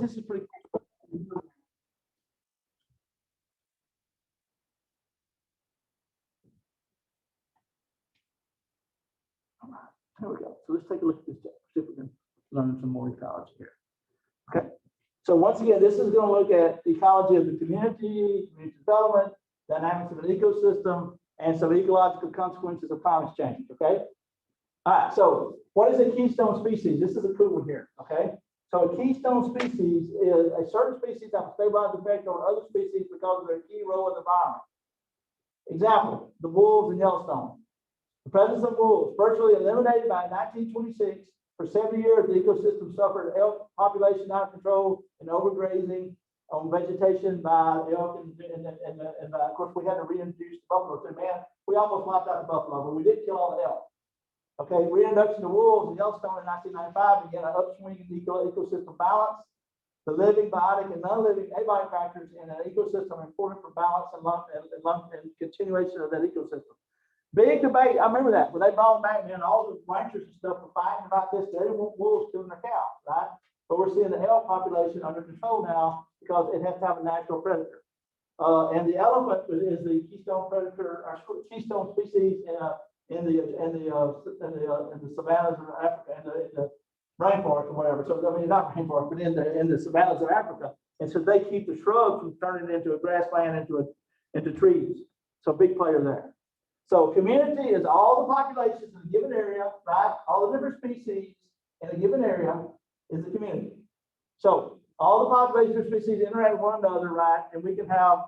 this is pretty cool. There we go. So let's take a look at this, see if we can learn some more ecology here. Okay. So once again, this is going to look at the ecology of the community development, dynamics of an ecosystem, and some ecological consequences of climate change. Okay. All right. So what is a keystone species? This is a cool one here. Okay. So a keystone species is a certain species that has a stabilized effect on other species because of their key role in the environment. Example: the wolves in Yellowstone. The presence of wolves virtually eliminated by 1926. For 70 years, the ecosystem suffered elk population out of control and overgrazing on vegetation by elk, and of course we had to reintroduce the buffalo too. Man, we almost wiped out the buffalo, but we did kill all the elk. Okay, reintroduction of wolves in Yellowstone in 1995 began an upswing in ecosystem balance. The living, biotic, and non-living abiotic factors in an ecosystem are important for balance and continuation of that ecosystem. Big debate. I remember that when they brought them back, man, all the ranchers and stuff were fighting about this. They didn't want wolves killing their cows, right? But we're seeing the elk population under control now because it has to have a natural predator. And the elephant is the keystone predator, or keystone species in the savannas of Africa, in the rainforest or whatever. So I mean, not rainforest, but in the savannas of Africa. And so they keep the shrubs from turning into a grassland, into trees. So big player there. So community is all the populations in a given area, right? All the different species in a given area is the community. So all the populations of species interact with one another, right? And we can have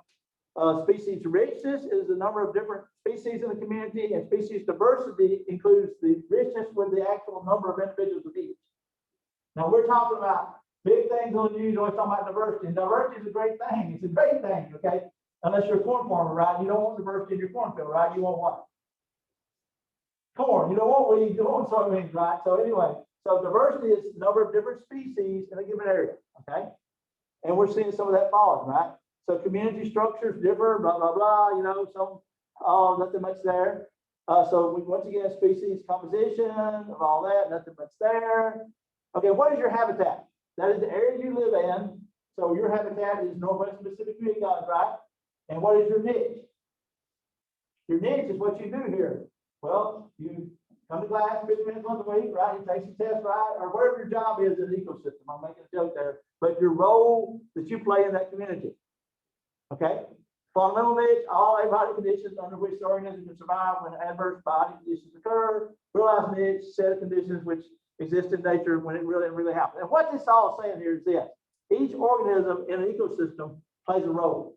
species richness is the number of different species in the community, and species diversity includes the richness with the actual number of individuals of each. Now we're talking about big things on the news, always talking about diversity. And diversity is a great thing. It's a great thing, okay? Unless you're a corn farmer, right? You don't want diversity in your cornfield, right? You want what? Corn. You don't want weeds. You don't want soybeans, right? So anyway, so diversity is the number of different species in a given area, okay? And we're seeing some of that falling, right? So community structures differ, blah, blah, blah, you know, some, nothing much there. So we, once again, species composition of all that, nothing much there. Okay, what is your habitat? That is the area you live in. So your habitat is Northwest Mississippi Community College, right? And what is your niche? Your niche is what you do here. Well, you come to class 50 minutes once a week, right? You take some tests, right? Or whatever your job is in the ecosystem. I'm making a joke there. But your role that you play in that community. Okay? Fundamental niche, all abiotic conditions under which the organism can survive when adverse body conditions occur. Realized niche, set of conditions which exist in nature when it really happens. And what this all is saying here is this. Each organism in an ecosystem plays a role.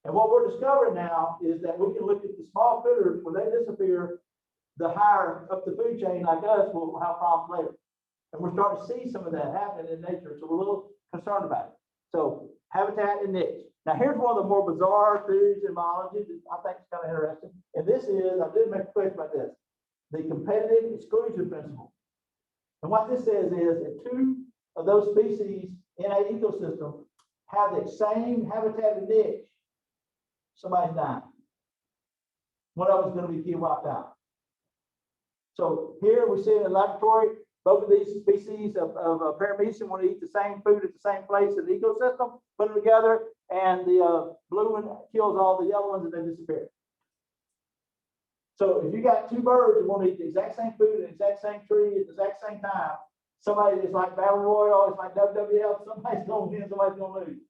And what we're discovering now is that we can look at the small critters. When they disappear, the higher up the food chain like us will have problems later. And we're starting to see some of that happening in nature. So we're a little concerned about it. So habitat and niche. Now here's one of the more bizarre theories in biology that I think is kind of interesting. And this is, I did make a question about this, the competitive exclusion principle. And what this says is that two of those species in an ecosystem have the same habitat and niche, somebody's dying. One of them is going to be wiped out. So here we see in the laboratory, both of these species of paramecium want to eat the same food at the same place in the ecosystem, put them together, and the blue one kills all the yellow ones and they disappear. So if you got two birds that want to eat the exact same food in the exact same tree at the exact same time, somebody is like battle royal, it's like WWF, somebody's going to win, somebody's going to lose.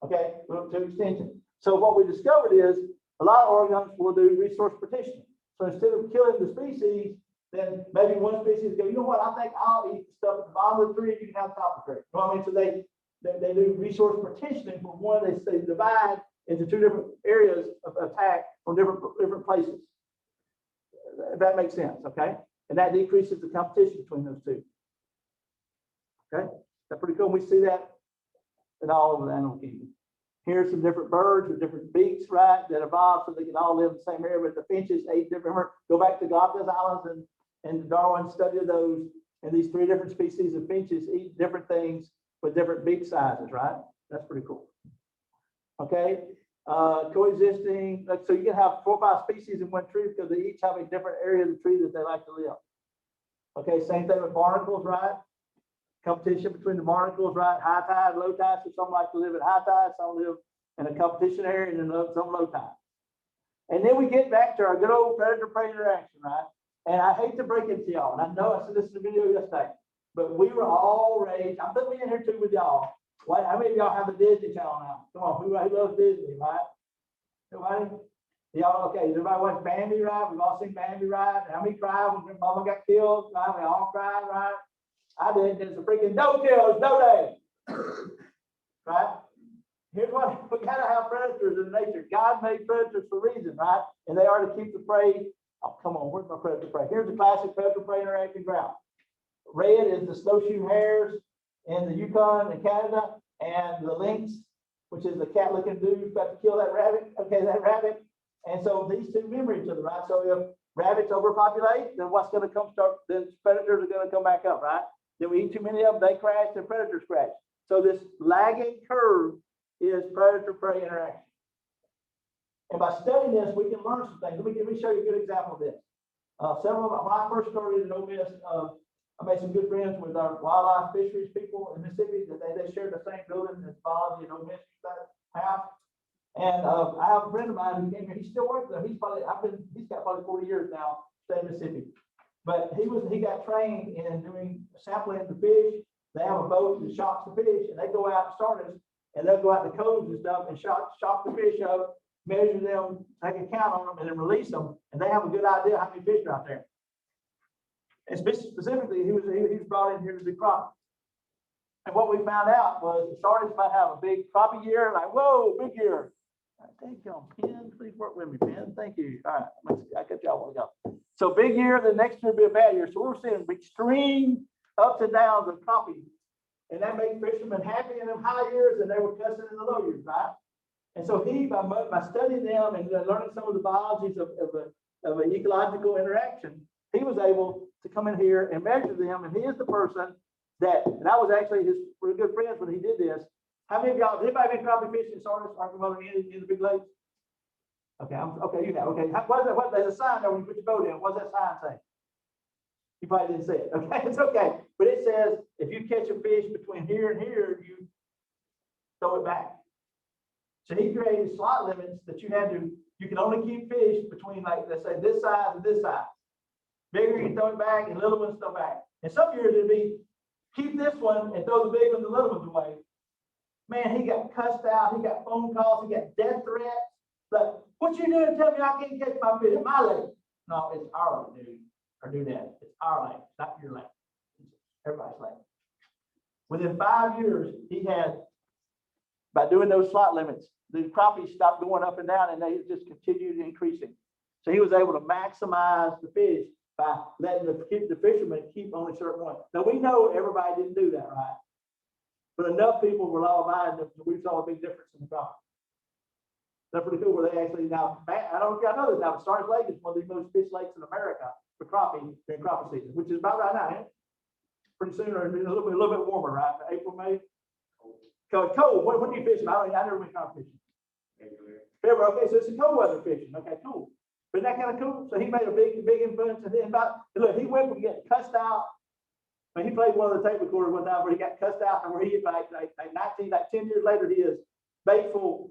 Okay, to extension. So what we discovered is a lot of organisms will do resource partitioning. So instead of killing the species, then maybe one species go, you know what, I think I'll eat the stuff at the bottom of the tree, you can have the top of the tree. You know what I mean? So they do resource partitioning for one, they divide into two different areas of attack from different places. If that makes sense, okay? And that decreases the competition between those two. Okay, that's pretty cool. We see that in all over the animal kingdom. Here's some different birds with different beaks, right, that evolved so they can all live in the same area. But the finches ate different. Go back to Galapagos Islands and Darwin studied those. And these three different species of finches eat different things with different beak sizes, right? That's pretty cool. Okay, coexisting. So you can have 4 or 5 species in one tree because they each have a different area of the tree that they like to live. Okay, same thing with barnacles, right? competition between the barnacles, right? High tide, low tide. So some like to live at high tide, some live in a competition area, and then some low tide. And then we get back to our good old predator-prey interaction, right? And I hate to break it to y'all, and I know I said this in the video yesterday, but we were all raised. I'm putting me in here too with y'all. How many of y'all have a Disney channel now? Come on, who loves Disney, right? Nobody? Y'all, okay, does everybody watch Bambi, right? We've all seen Bambi, right? How many cried when Mama got killed, right? We all cried, right? I did. There's a freaking no kill, no day, right? Here's what we gotta have predators in nature. God made predators for a reason, right? And they are to keep the prey. Oh, come on, where's my predator prey? Here's the classic predator prey interacting ground. Red is the snowshoe hares in the Yukon and Canada, and the lynx, which is the cat-looking dude who's about to kill that rabbit. Okay, that rabbit. And so these two mirror each other, right? So if rabbits overpopulate, then what's going to come start? Then predators are going to come back up, right? Then we eat too many of them, they crash, and predators crash. So this lagging curve is predator-prey interaction. And by studying this, we can learn some things. Let me show you a good example of this. When I first started at Ole Miss, I made some good friends with our wildlife fisheries people in Mississippi. They shared the same building as biology and Ole Miss have. And I have a friend of mine who came here. He still works there. He's got probably 40 years now, staying in Mississippi. But he got trained in doing sampling the fish. They have a boat that shocks the fish, and they go out starters, and they'll go out in the coves and stuff and shock the fish up, measure them, take a count on them, and then release them. And they have a good idea how many fish are out there. And specifically, he was brought in here to do crappie. And what we found out was the starters might have a big crappie year, like, whoa, big year. Thank you, Pen. Please work with me, Pen. Thank you. All right, I got y'all want to go. So big year, the next year will be a bad year. So we're seeing extreme ups and downs of crappie. And that makes fishermen happy in them high years, and they were cussing in the low years, right? And so by studying them and learning some of the biologies of an ecological interaction, he was able to come in here and measure them. And he is the person that, and I was actually we're good friends when he did this. How many of y'all, anybody been crappie fishing in Sardis, Arkansas, in the big lakes? Okay, okay, you have, okay. There's a sign there when you put your boat in. What does that sign say? You probably didn't say it. Okay, it's okay. But it says, if you catch a fish between here and here, you throw it back. So he created slot limits that you can only keep fish between, like, let's say this size and this size. Bigger, you throw it back, and little ones throw back. And some years it'd be, keep this one and throw the big one, the little ones away. Man, he got cussed out, he got phone calls, he got death threats. Like, what you doing? Tell me I can't catch my fish at my lake. No, it's our lake, dude. Or do that. It's our lake, not your lake. It's everybody's lake. Within 5 years, he had, by doing those slot limits, the crappie stopped going up and down, and they just continued increasing. So he was able to maximize the fish by letting the fishermen keep only certain ones. Now we know everybody didn't do that, right? But enough people were law-abiding that we saw a big difference in the crappie. That's pretty cool. Where they actually now, I don't know if y'all know this now, but Sardis Lake is one of the most fish lakes in America for crappie during crappie season, which is about right now. Ain't it? Pretty soon, or a little bit warmer, right? April, May. Cold. When do you fish? I never been crappie fishing. February. Okay, so it's a cold weather fishing. Okay, cool. But that kind of cool. So he made a big influence. And then look, he went from getting cussed out. I mean, he played one of the tape recorders one time where he got cussed out, and where he like 10 years later, he is Bateful,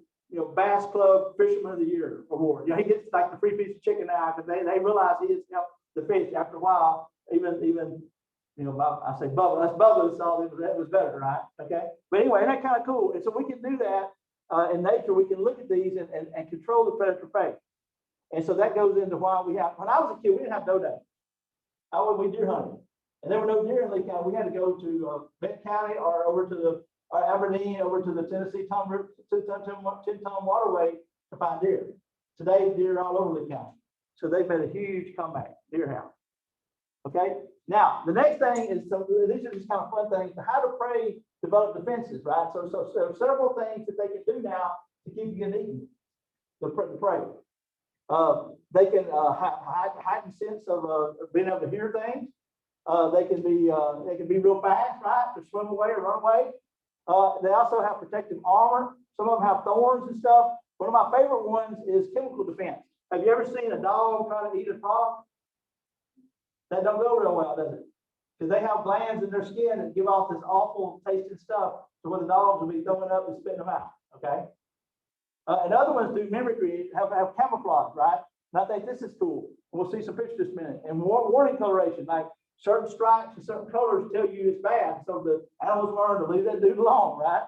Bass Club Fisherman of the Year award. He gets like the free piece of chicken now because they realize he has helped the fish after a while. Even I say Bubba. That's Bubba that saw it. That was better, right? Okay. But anyway, isn't that kind of cool? And so we can do that in nature. We can look at these and control the predator prey. And so that goes into why we have. When I was a kid, we didn't have no day. We deer hunting, and there were no deer in Lee County. We had to go to Benton County or over to Aberdeen, over to the Tennessee Tin-Ton Waterway to find deer. Today, deer are all over Lee County. So they've made a huge comeback, deer house. Okay. Now the next thing is, so these are just kind of fun things. How to prey develop defenses, right? So several things that they can do now to keep you from eating the prey. They can have heightened sense of being able to hear things. They can be real fast, right? To swim away or run away. They also have protective armor. Some of them have thorns and stuff. One of my favorite ones is chemical defense. Have you ever seen a dog try to eat a frog? That don't go real well, does it? because they have glands in their skin that give off this awful tasting stuff to where the dogs will be throwing up and spitting them out, okay? And other ones do mimicry, have camouflage, right? And I think this is cool. We'll see some pictures in a minute. And warning coloration, like certain stripes and certain colors tell you it's bad. So the animals learn to leave that dude alone, right?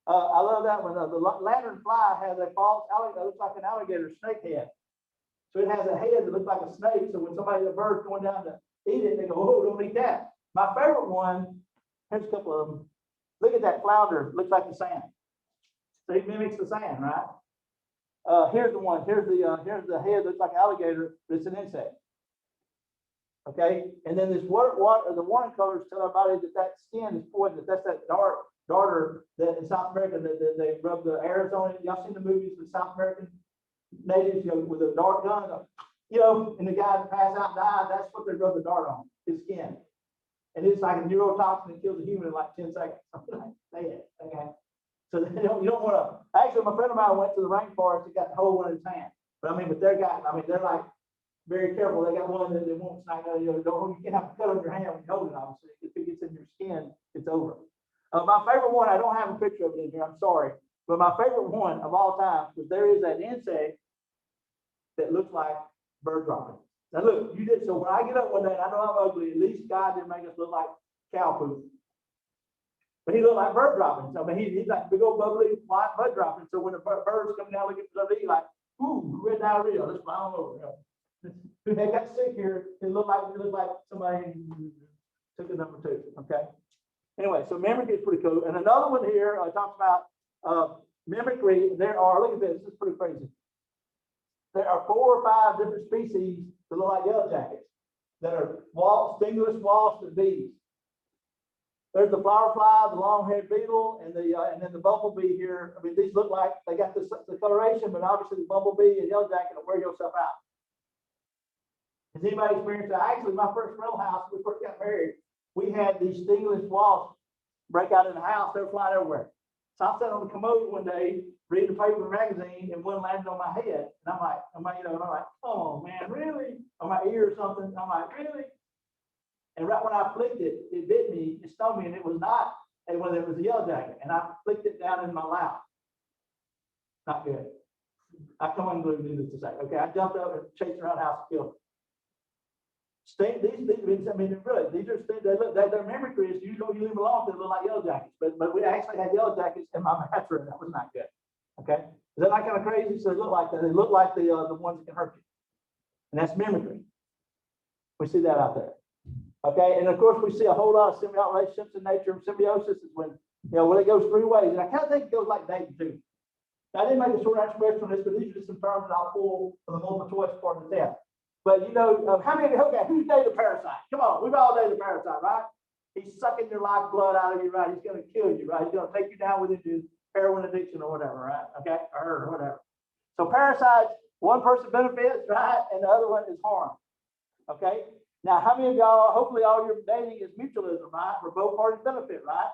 I love that one. The lantern fly has a false alligator, looks like an alligator snake head. So it has a head that looks like a snake. So when a bird's going down to eat it, they go, oh, don't eat that. My favorite one, here's a couple of them. Look at that flounder, looks like the sand. So he mimics the sand, right? Here's the one. Here's the head. Looks like an alligator, but it's an insect. Okay, and then this the warning colors tell everybody that skin is poisonous. That's that darter that in South America that they rub the arrows on it. Y'all seen the movies with South American natives, with a dart gun, and the guy passed out and died. That's what they rub the dart on, his skin, and it's like a neurotoxin that kills a human in like 10 seconds. Something like that. Okay. So you don't want to. Actually, my friend of mine went to the rainforest and got the whole one in his hand. But they're like very careful. They got one that they won't snag out. You can't have a cut on your hand when you hold it. Obviously, if it gets in your skin, it's over. My favorite one. I don't have a picture of it in here. I'm sorry, but my favorite one of all time was there is that insect that looks like bird dropping. Now look, you did. So when I get up one day, and I know I'm ugly. At least God didn't make us look like cow poop. But he looked like bird droppings. He's like big old bubbly white bird droppings. So when the birds come down looking for something, he's like, ooh, red diarrhea, let's fly on over. They got sick here. It looked like somebody took a number 2. Okay. Anyway, so mimicry is pretty cool. And another one here talks about mimicry. Look at this. This is pretty crazy. There are 4 or 5 different species that look like yellow jackets that are stingless wasps and bees. There's the flower fly, the long-haired beetle, and then the bumblebee here. These look like they got the coloration, but obviously the bumblebee and yellow jacket will wear yourself out. Has anybody experienced that? Actually, my first rental house, when we first got married, we had these stingless wasps break out in the house. They were flying everywhere. So I sat on the commode one day, reading the paper magazine, and one landed on my head. And I'm like, oh man, really? On my ear or something. I'm like, really? And right when I flicked it, it bit me, it stung me, and it was a yellow jacket. And I flicked it down in my lap. Not good. I come unglued, needless to say. Okay, I jumped up and chased around the house and killed it. Their mimicry is you leave them alone, they look like yellow jackets. But we actually had yellow jackets in my bathroom. That was not good. Okay, is that not kind of crazy? So they look like that. They look like the ones that can hurt you, and that's mimicry. We see that out there. Okay, and of course we see a whole lot of symbiotic relationships in nature. Symbiosis is when it goes 3 ways, and I kind of think it goes like dating too. Now, I didn't make a short explanation on this, but these are just some terms that I'll pull from the multiple choice part of the test. But who's dated a parasite? Come on, we've all dated a parasite, right? He's sucking your lifeblood out of you, right? He's going to kill you, right? He's going to take you down with his heroin addiction or whatever, right? Okay, or whatever. So parasites, one person benefits, right, and the other one is harm. Okay. Now, how many of y'all? Hopefully, all your dating is mutualism, right? Where both parties benefit, right?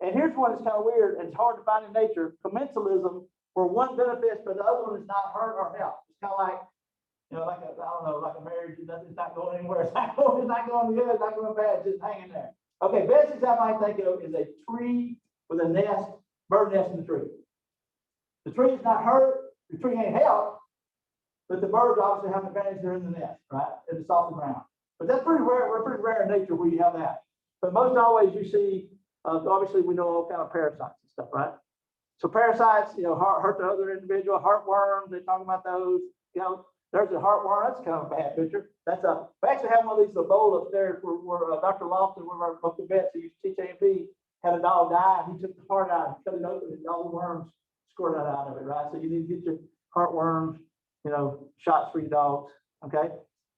And here's one that's kind of weird and it's hard to find in nature: commensalism, where one benefits but the other one is not hurt or helped. It's kind of like, like a marriage. It's not going anywhere. It's not going good. It's not going bad. It's just hanging there. Okay, best example I think of is a tree with a nest, bird nest in the tree. The tree is not hurt. The tree ain't helped, but the birds obviously have an advantage. They're in the nest, right? At the soft ground. But that's pretty rare. We're pretty rare in nature where you have that. But most always you see, obviously we know all kind of parasites and stuff, right? So parasites, hurt the other individual. Heartworms, they talk about those. There's a heartworm. That's kind of a bad picture. We actually have one of these Ebola upstairs where Dr. Lofton, one of our local vets who used to teach A&P, had a dog die, and he took the heart out and cut it open, and all the worms squirted out of it, right? So you need to get your heartworms, shots for your dogs, okay?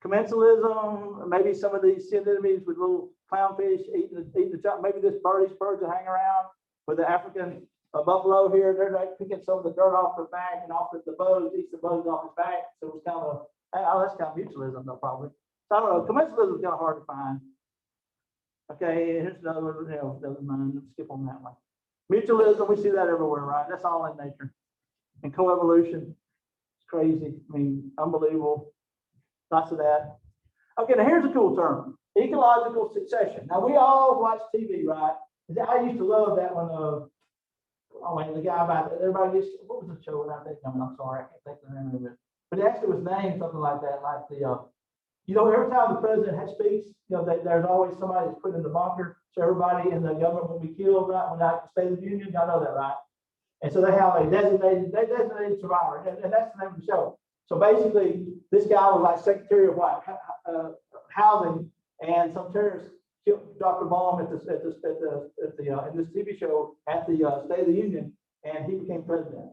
Commensalism, maybe some of these sea anemones with little clownfish eating the chocolate. Maybe these birds that hang around with the African buffalo here. They're like picking some of the dirt off their back and off the bugs, eats the bugs off his back. So it's kind of that's kind of mutualism though, probably. So I don't know. Commensalism is kind of hard to find. Okay, here's another one. Doesn't mind. Let's skip on that one. Mutualism, we see that everywhere, right? That's all in nature. And coevolution, it's crazy. Unbelievable. Lots of that. Okay, now here's a cool term. ecological succession. Now, we all watch TV, right? I used to love that one. Oh, wait, the guy about everybody used to, what was the show without that coming? I'm sorry, I can't think of the name of it. But it actually was named something like that, like the, you know, every time the president speaks, you know, there's always somebody that's put in the bunker, so everybody in the government will be killed, right? When I State of the Union, y'all know that, right? And so they have a designated survivor, and that's the name of the show. So basically, this guy was like Secretary of what, Housing, and some terrorists killed Dr. Baum in this TV show at the State of the Union, and he became president.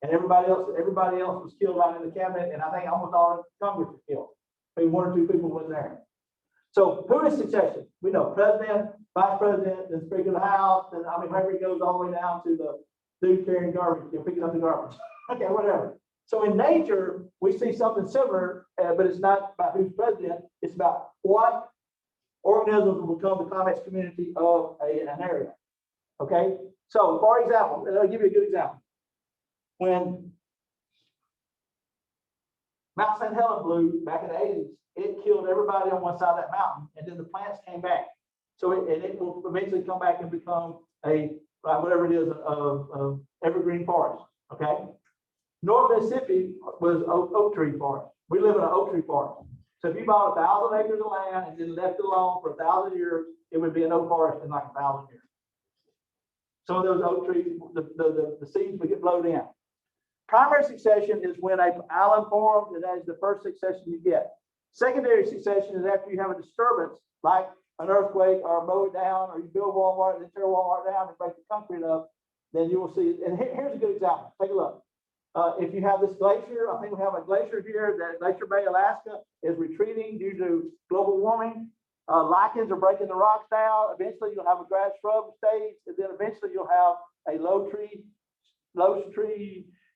And everybody else was killed right in the cabinet, and I think almost all of Congress was killed. Maybe one or two people wasn't there. So who is succession? We know president, vice president, then Speaker of the House, and I mean, maybe it goes all the way down to the dude carrying garbage, you know, picking up the garbage. Okay, whatever. So in nature, we see something similar, but it's not about who's president. It's about what organisms will become the climax community of an area. Okay. So, for example, and I'll give you a good example. When Mount St. Helens blew back in the 80s, it killed everybody on one side of that mountain, and then the plants came back. So it will eventually come back and become a whatever it is of evergreen forest. Okay. North Mississippi was oak tree forest. We live in an oak tree forest. So if you bought 1,000 acres of land and then left it alone for 1,000 years, it would be an oak forest in like 1,000 years. Some of those oak trees, the seeds would get blown in. Primary succession is when an island forms, and that is the first succession you get. Secondary succession is after you have a disturbance, like an earthquake or mow it down, or you build Walmart and then tear Walmart down and break the concrete up, then you will see. And here's a good example. Take a look. If you have this glacier, I think we have a glacier here, that Glacier Bay, Alaska, is retreating due to global warming. Lichens are breaking the rocks down. Eventually, you'll have a grass shrub stage, and then eventually you'll have a low tree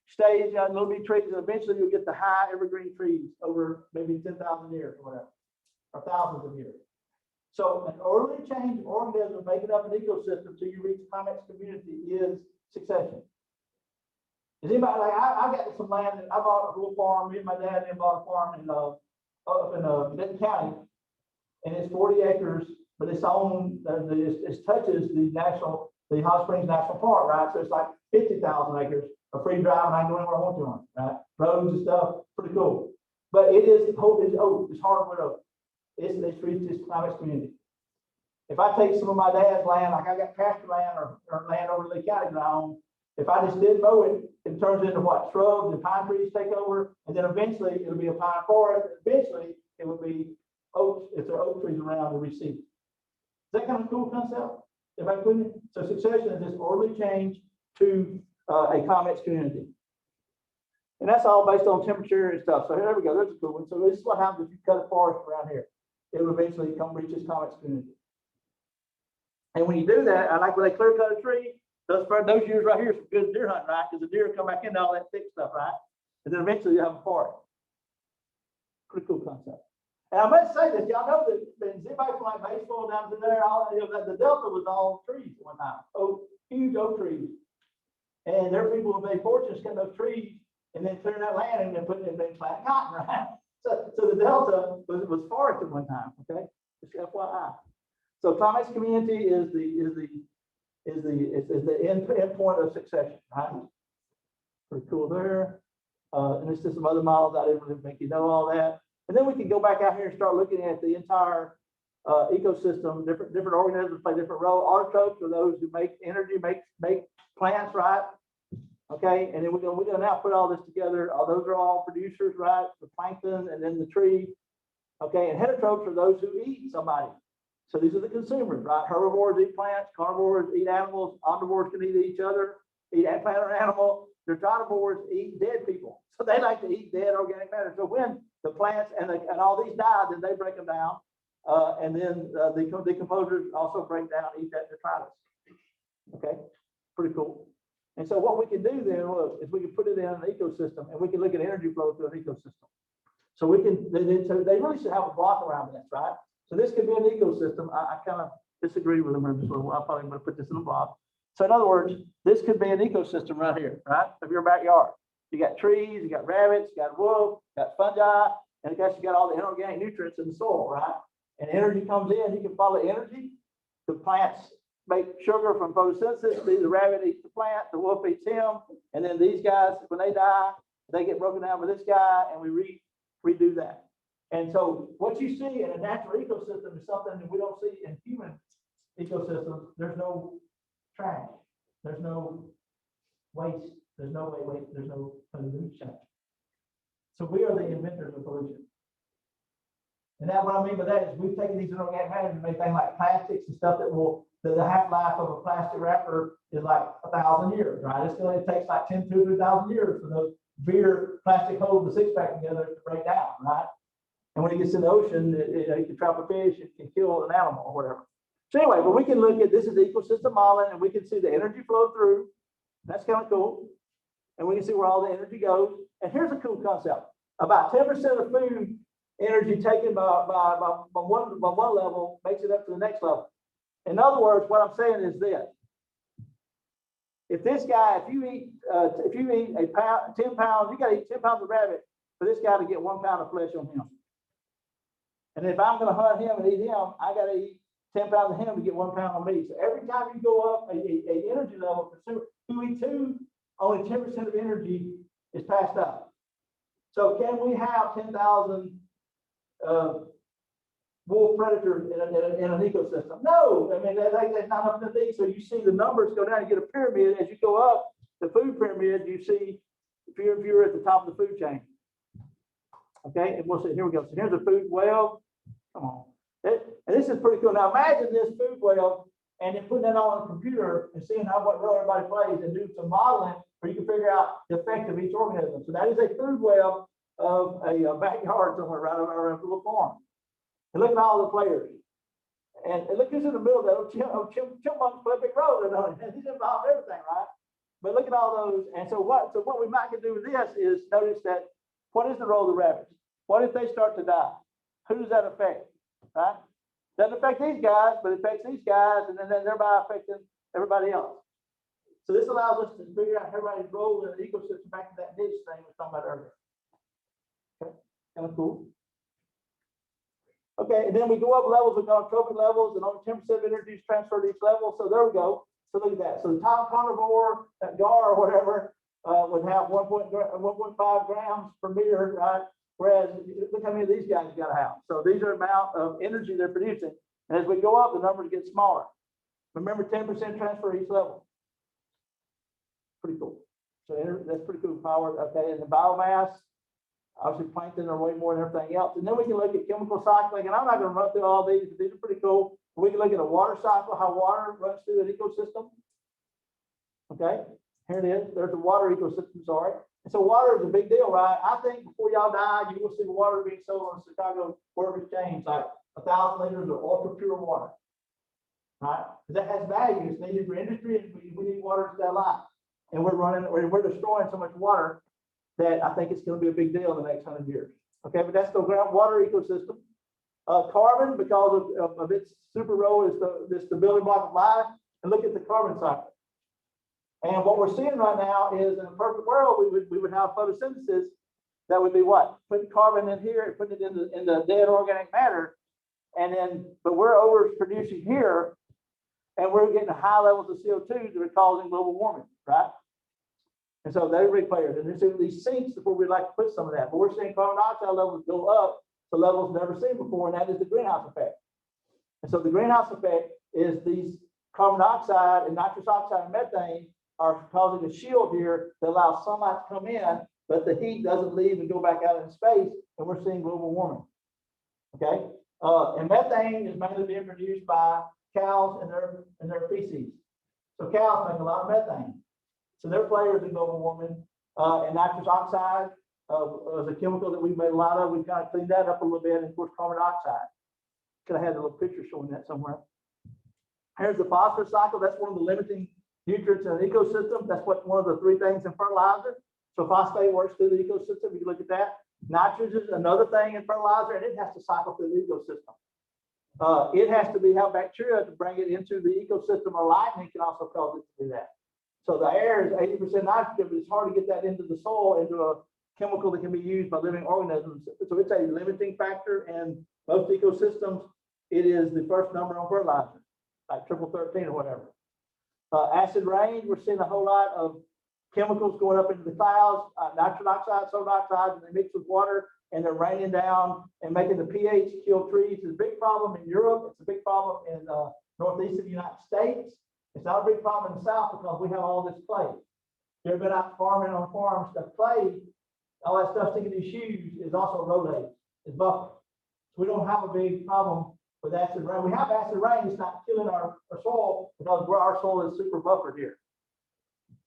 stage, little bitty trees, and eventually you'll get the high evergreen trees over maybe 10,000 years or whatever, or thousands of years. So an early change organism making up an ecosystem until you reach climax community is succession. Is anybody like, I got some land, and I bought a little farm, me and my dad then bought a farm up in Benton County, and it's 40 acres, but it's on, it touches the Hot Springs National Park, right? So it's like 50,000 acres of free drive, and I can go anywhere I want to on it, right? Roads and stuff, pretty cool. But it is oak, it's hardwood oak. It's reached this climax community. If I take some of my dad's land, like I got pasture land or land over Lee County ground, if I just did mow it, it turns into what? Shrubs and pine trees take over, and then eventually it'll be a pine forest. Eventually it will be oaks, if there are oak trees around to receive. Is that kind of a cool concept? Everybody putting it? So succession is this orderly change to a climax community. And that's all based on temperature and stuff. So here we go. There's a cool one. So this is what happens if you cut a forest around here. It will eventually reach its climax community. And when you do that, I like when they clear cut a tree, those years right here is good deer hunting, right? Because the deer come back into all that thick stuff, right? And then eventually you have a forest. Pretty cool concept. And I must say this, y'all know that anybody from like baseball down to there, the Delta was all trees at one time. Huge oak trees. And there are people who made fortunes cutting those trees and then clearing that land and then putting it in planting cotton, right? So the Delta was forest at one time, okay? Just FYI. So climax community is the end point of succession, right? Pretty cool there. And it's just some other models. I didn't really make you know all that. And then we can go back out here and start looking at the entire ecosystem. Different organisms play different roles. Artichokes are those who make energy, make plants, right? Okay, and then we're gonna now put all this together. Those are all producers, right? The plankton and then the tree. Okay, and heterotrophs are those who eat somebody. So these are the consumers, right? Herbivores eat plants, carnivores eat animals, omnivores can eat each other, eat a plant or animal. Detritivores eat dead people. So they like to eat dead organic matter. So when the plants and all these die, then they break them down. And then the decomposers also break down, eat that detritus. Okay, pretty cool. And so what we can do then is we can put it in an ecosystem, and we can look at energy flow through an ecosystem. So we can, so they really should have a block around this, right? So this could be an ecosystem. I kind of disagree with them. So I'm probably going to put this in a block. So in other words, this could be an ecosystem right here, right? Of your backyard. You got trees, you got rabbits, you got wolf, you got fungi, and I guess you got all the inorganic nutrients in the soil, right? and energy comes in, you can follow energy. The plants make sugar from photosynthesis. The rabbit eats the plant, the wolf eats him, and then these guys, when they die, they get broken down by this guy, and we redo that. And so what you see in a natural ecosystem is something that we don't see in human ecosystems. There's no trash, there's no waste, there's no there's no pollution. So we are the inventors of pollution. And that what I mean by that is we've taken these inorganic matters and made things like plastics and stuff that will, the half-life of a plastic wrapper is like 1,000 years, right? It takes like 10 to 2,000 years for those beer plastic holding the six-pack together to break down, right? And when it gets in the ocean, it can trap a fish, it can kill an animal or whatever. So anyway, but we can look at, this is ecosystem modeling, and we can see the energy flow through. That's kind of cool. And we can see where all the energy goes. And here's a cool concept. About 10% of food energy taken by one level makes it up to the next level. In other words, what I'm saying is this. If this guy, if you eat a pound, 10 pounds, you got to eat 10 pounds of rabbit for this guy to get 1 pound of flesh on him. And if I'm going to hunt him and eat him, I got to eat 10 pounds of him to get 1 pound of me. So every time you go up a energy level, QE2, only 10% of energy is passed up. So can we have 10,000 wolf predators in an ecosystem? No, I mean, that's not up to me. So you see the numbers go down, you get a pyramid. As you go up the food pyramid, you see fewer and fewer at the top of the food chain. Okay, and we'll see, here we go. So here's a food web. Come on. And this is pretty cool. Now imagine this food web and then putting that on a computer and seeing what role everybody plays and do some modeling where you can figure out the effect of each organism. So that is a food web of a backyard somewhere right over a little farm. And look at all the players. And look who's in the middle of that. Chipmunks play a big role. He's involved in everything, right? But look at all those. And so what we might can do with this is notice that what is the role of the rabbits? What if they start to die? Who does that affect? Right? Doesn't affect these guys, but it affects these guys, and then thereby affecting everybody else. So this allows us to figure out everybody's role in the ecosystem back to that niche thing we were talking about earlier. Okay, kind of cool. Okay, and then we go up levels, we've got trophic levels, and only 10% of energy is transferred to each level. So there we go. So look at that. So the top carnivore, that gar or whatever, would have 1.5 grams per meter, right? Whereas look how many of these guys you got to have. So these are the amount of energy they're producing. And as we go up, the numbers get smaller. Remember, 10% transfer each level. Pretty cool. So that's pretty cool power. Okay, and the biomass, obviously plankton are way more than everything else. And then we can look at chemical cycling. And I'm not going to run through all these, but these are pretty cool. We can look at a water cycle, how water runs through an ecosystem. Okay, here it is. There's the water ecosystem, sorry. And so water is a big deal, right? I think before y'all die, you will see water being sold on the Chicago Board of Exchange, like 1,000 liters of ultra pure water, right? Because that has value. It's needed for industry, and we need water to stay alive. And we're destroying so much water that I think it's going to be a big deal in the next 100 years. Okay, but that's the groundwater ecosystem. Carbon, because of its super role, is the building block of life. And look at the carbon cycle. And what we're seeing right now is in a perfect world, we would have photosynthesis that would be what? Putting carbon in here and putting it in the dead organic matter. And then, but we're overproducing here, and we're getting high levels of CO2 that are causing global warming, right? And so they're big players. And there's these sinks before we'd like to put some of that. But we're seeing carbon dioxide levels go up to levels never seen before, and that is the greenhouse effect. And so the greenhouse effect is these carbon dioxide and nitrous oxide and methane are causing a shield here that allows sunlight to come in, but the heat doesn't leave and go back out in space, and we're seeing global warming. Okay, and methane is mainly being produced by cows and their feces. So cows make a lot of methane. So they're players in global warming. And nitrous oxide is a chemical that we've made a lot of. We've kind of cleaned that up a little bit, and of course carbon dioxide. Could have had a little picture showing that somewhere. Here's the phosphorus cycle. That's one of the limiting nutrients in an ecosystem. That's one of the 3 things in fertilizer. So phosphate works through the ecosystem. You can look at that. Nitrogen is another thing in fertilizer, and it has to cycle through the ecosystem. It has to have bacteria to bring it into the ecosystem, or lightning can also cause it to do that. So the air is 80% nitrogen, but it's hard to get that into the soil, into a chemical that can be used by living organisms. So it's a limiting factor in most ecosystems. it is the first number on fertilizer, like triple 13 or whatever. Acid rain, we're seeing a whole lot of chemicals going up into the clouds, nitrogen oxide, soda oxides, and they mix with water and they're raining down and making the pH kill trees. It's a big problem in Europe. It's a big problem in northeast of the United States. It's not a big problem in the South because we have all this clay. You ever been out farming on farms? The clay, all that stuff sticking in your shoes is also rollate, it's buffer. So we don't have a big problem with acid rain. We have acid rain, it's not killing our soil because our soil is super buffered here.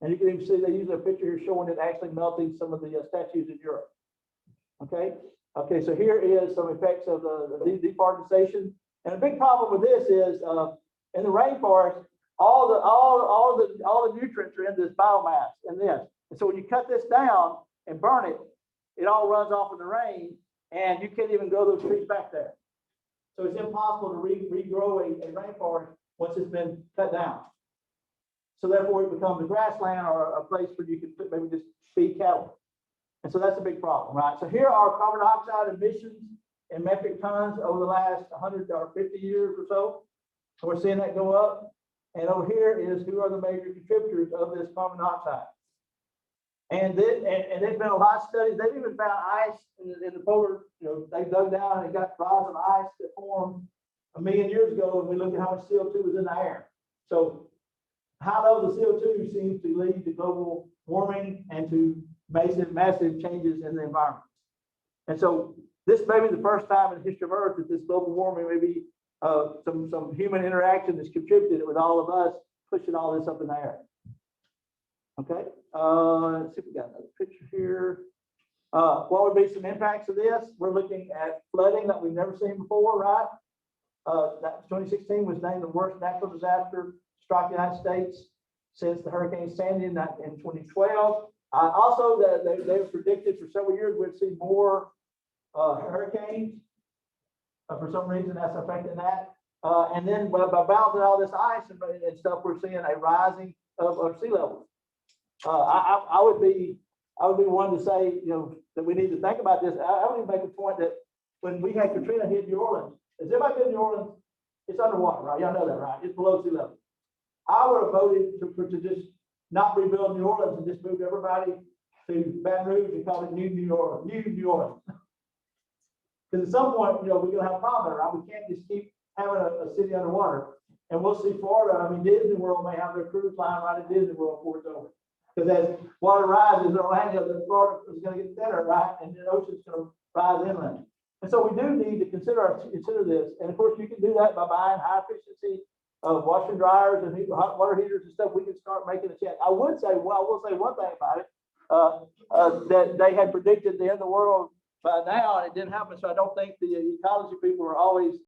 And you can even see they use a picture here showing it actually melting some of the statues in Europe. Okay, so here is some effects of the deforestation. And a big problem with this is in the rainforest, all the nutrients are in this biomass in this. And so when you cut this down and burn it, it all runs off in the rain, and you can't even grow those trees back there. So it's impossible to regrow a rainforest once it's been cut down. So therefore, it becomes a grassland or a place where you can maybe just feed cattle. And so that's a big problem, right? So here are carbon dioxide emissions in metric tons over the last 100 or 50 years or so. So we're seeing that go up. And over here is who are the major contributors of this carbon dioxide. And there's been a lot of studies. They've even found ice in the polar, they dug down and got rise of ice that formed 1 million years ago. And we looked at how much CO2 was in the air. So high levels of CO2 seems to lead to global warming and to massive changes in the environment. And so this may be the first time in the history of Earth that this global warming may be some human interaction that's contributed with all of us pushing all this up in the air. Okay, let's see if we got another picture here. What would be some impacts of this? We're looking at flooding that we've never seen before, right? 2016 was named the worst natural disaster struck the United States since the Hurricane Sandy in 2012. Also, they predicted for several years we'd see more hurricanes. For some reason, that's affecting that. And then by balancing all this ice and stuff, we're seeing a rising of sea levels. I would be one to say, that we need to think about this. I would even make a point that when we had Katrina hit New Orleans, has everybody been in New Orleans? It's underwater, right? Y'all know that, right? It's below sea level. I would have voted to just not rebuild New Orleans and just move everybody to Baton Rouge and call it New Orleans. Because at some point, we're going to have a problem, right? We can't just keep having a city underwater. And we'll see Florida. I mean, Disney World may have their cruise line right at Disney World before it's over. Because as water rises, Orlando, then Florida is going to get thinner, right? And the ocean's going to rise inland. And so we do need to consider this. And of course, you can do that by buying high efficiency washer and dryers and hot water heaters and stuff. We can start making a change. I will say one thing about it, that they had predicted the end of the world by now, and it didn't happen. So I don't think the ecology people are always